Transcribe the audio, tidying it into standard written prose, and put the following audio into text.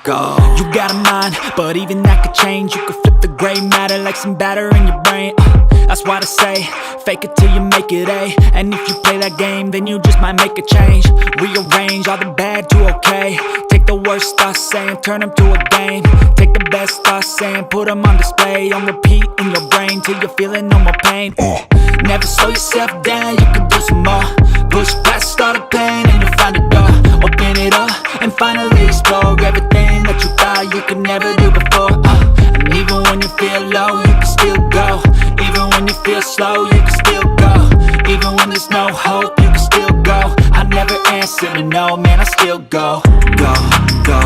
go. You got a mind, but even that could change. You could flip the gray matter like some batter in your brain. That's why I say, fake it till you make it A. And if you play that game, then you just might make a change. Rearrange all the bad to okay. Take the worst thoughts saying, turn them to a game. Take the best thoughts saying, put them on display. On repeat in your brain till you're feeling no more pain. Never slow yourself down, you can do some more. Push past all the pain and you'll find a door. Open it up and finally explore everything that you thought you could never do before. And even when you feel low, you can still go. Even when you feel slow, you can still go. Even when there's no hope, you can still go. I never answer to no, man, I still go. Go, go,